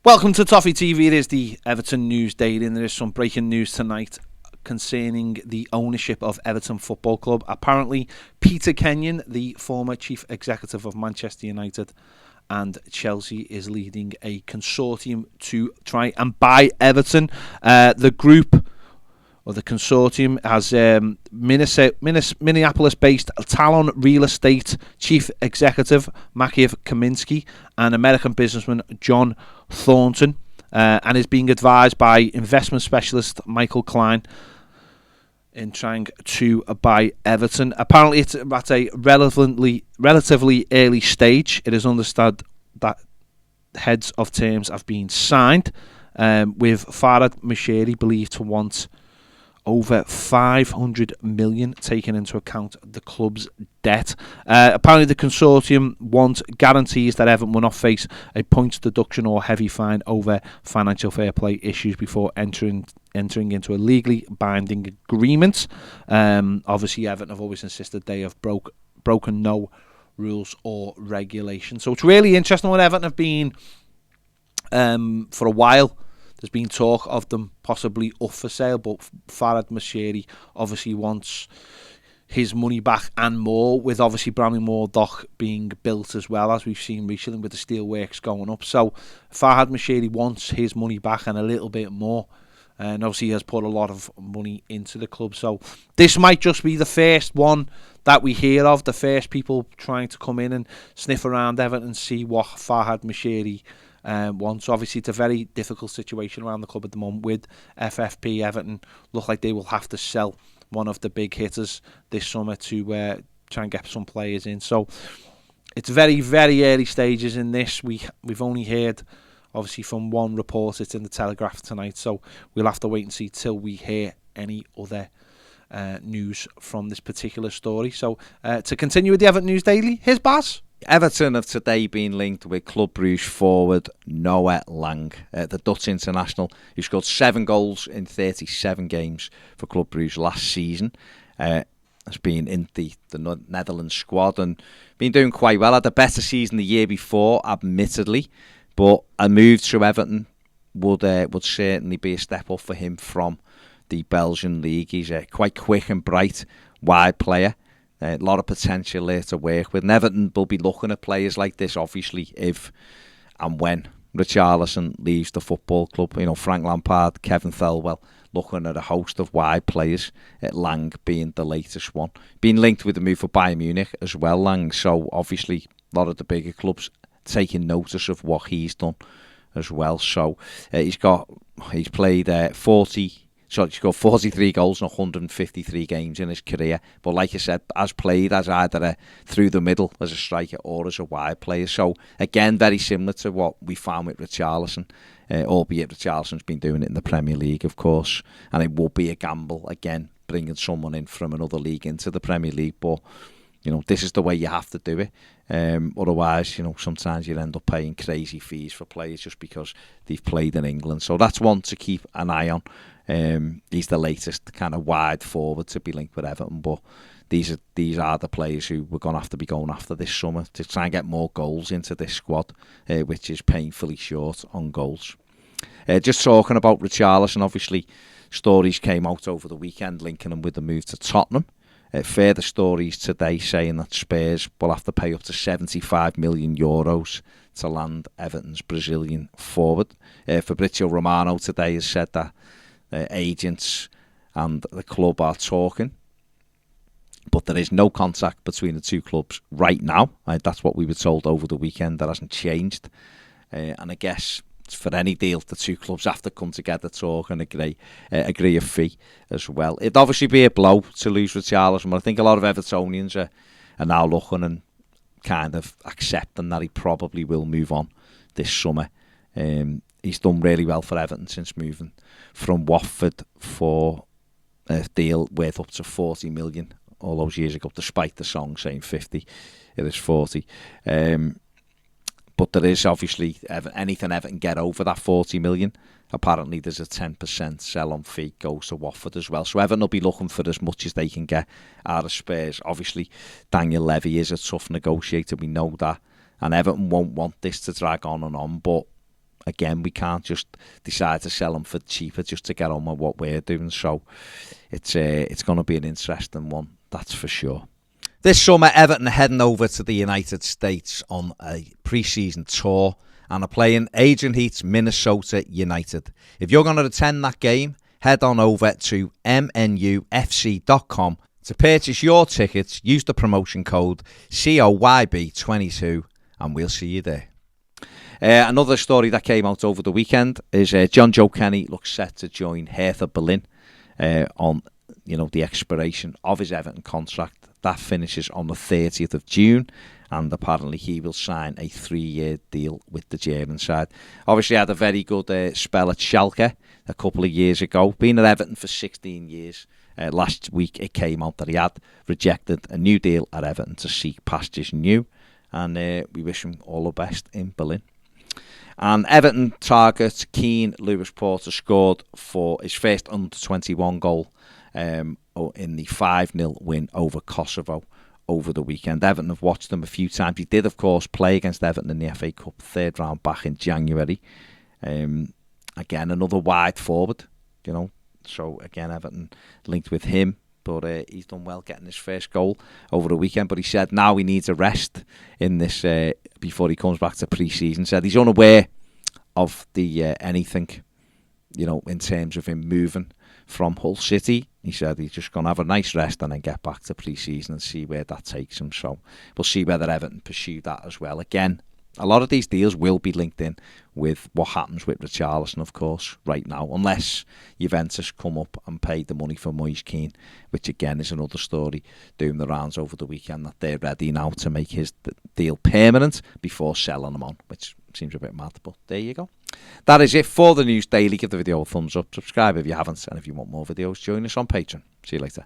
Welcome to Toffee TV. It is the Everton News Daily, and there is some breaking news tonight concerning the ownership of Everton Football Club. Apparently, Peter Kenyon, the former chief executive of Manchester United and Chelsea, is leading a consortium to try and buy Everton. The group, or the consortium, has Minneapolis-based Talon Real Estate chief executive Mathew and American businessman John Thornton, and is being advised by investment specialist Michael Klein in trying to buy Everton. Apparently, it's at a relatively early stage. It is understood that heads of terms have been signed, with Farhad Moshiri believed to want over 500 million, taking into account the club's debt. Apparently the consortium want guarantees that Everton will not face a points deduction or heavy fine over financial fair play issues before entering into a legally binding agreement. Obviously Everton have always insisted they have broken no rules or regulations. So it's really interesting what Everton have been for a while. There's been talk of them possibly up for sale, but Farhad Moshiri obviously wants his money back and more, with obviously Bramley-Moore Dock being built as well, as we've seen recently with the steelworks going up. So Farhad Moshiri wants his money back and a little bit more, and obviously he has put a lot of money into the club. So this might just be the first one that we hear of, the first people trying to come in and sniff around Everton and see what Farhad Moshiri wants. Obviously it's a very difficult situation around the club at the moment with FFP. Everton look like they will have to sell one of the big hitters this summer to try and get some players in. So it's very, very early stages in this. We've only heard obviously from one report. It's in the Telegraph tonight, so we'll have to wait and see till we hear any other news from this particular story. So to continue with the Everton News Daily, here's Baz. Everton have today been linked with Club Brugge forward Noah Lang, the Dutch international, who scored 7 goals in 37 games for Club Brugge last season. Has been in the Netherlands squad and been doing quite well. Had a better season the year before, admittedly, but a move to Everton would certainly be a step up for him from the Belgian league. He's a quite quick and bright wide player. A lot of potential there to work with. And Everton will be looking at players like this, obviously, if and when Richarlison leaves the football club. You know, Frank Lampard, Kevin Thelwell, looking at a host of wide players, Lang being the latest one. Being linked with the move for Bayern Munich as well, Lang. So, obviously, a lot of the bigger clubs taking notice of what he's done as well. So, he's played 43 goals in 153 games in his career. But like I said, has played as either through the middle as a striker or as a wide player. So again, very similar to what we found with Richarlison, albeit Richarlison's been doing it in the Premier League, of course. And it will be a gamble, again, bringing someone in from another league into the Premier League. But, you know, this is the way you have to do it. Otherwise, you know, sometimes you end up paying crazy fees for players just because they've played in England. So that's one to keep an eye on. He's the latest kind of wide forward to be linked with Everton, but these are the players who we're going to have to be going after this summer to try and get more goals into this squad, which is painfully short on goals. Just talking about Richarlison, obviously stories came out over the weekend linking him with the move to Tottenham. Further stories today saying that Spurs will have to pay up to €75 million to land Everton's Brazilian forward. Fabrizio Romano today has said that agents and the club are talking, but there is no contact between the two clubs right now. That's what we were told over the weekend. That hasn't changed, and I guess for any deal, the two clubs have to come together, talk and agree a fee as well. It'd obviously be a blow to lose Richarlison, but I think a lot of Evertonians are now looking and kind of accepting that he probably will move on this summer. He's done really well for Everton since moving from Watford for a deal worth up to 40 million all those years ago, despite the song saying 50. It is 40. But there is obviously anything Everton get over that 40 million. Apparently there's a 10% sell-on fee goes to Watford as well. So Everton will be looking for as much as they can get out of Spurs. Obviously Daniel Levy is a tough negotiator, we know that. And Everton won't want this to drag on and on. But again, we can't just decide to sell him for cheaper just to get on with what we're doing. So it's going to be an interesting one, that's for sure. This summer, Everton are heading over to the United States on a pre-season tour and are playing Adrian Heath's Minnesota United. If you're going to attend that game, head on over to mnufc.com to purchase your tickets. Use the promotion code COYB22 and we'll see you there. Another story that came out over the weekend is John Joe Kenny looks set to join Hertha Berlin on the expiration of his Everton contract. That finishes on the 30th of June, and apparently he will sign a 3-year deal with the German side. Obviously had a very good spell at Schalke a couple of years ago. Been at Everton for 16 years. Last week it came out that he had rejected a new deal at Everton to seek pastures new, and we wish him all the best in Berlin. And Everton target Keane Lewis Porter scored for his first under-21 goal in the 5-0 win over Kosovo over the weekend. Everton have watched them a few times. He did, of course, play against Everton in the FA Cup third round back in January. Again, another wide forward, So, again, Everton linked with him. But he's done well getting his first goal over the weekend. But he said now he needs a rest in this before he comes back to pre-season. Said he's unaware of the anything, in terms of him moving from Hull City. He said he's just going to have a nice rest and then get back to pre-season and see where that takes him. So we'll see whether Everton pursue that as well. Again, a lot of these deals will be linked in with what happens with Richarlison, of course, right now, unless Juventus come up and pay the money for Moise Keane, which again is another story doing the rounds over the weekend, that they're ready now to make his deal permanent before selling him on, which seems a bit mad, but there you go. That is it for the News Daily. Give the video a thumbs up, subscribe if you haven't, and if you want more videos, join us on Patreon. See you later.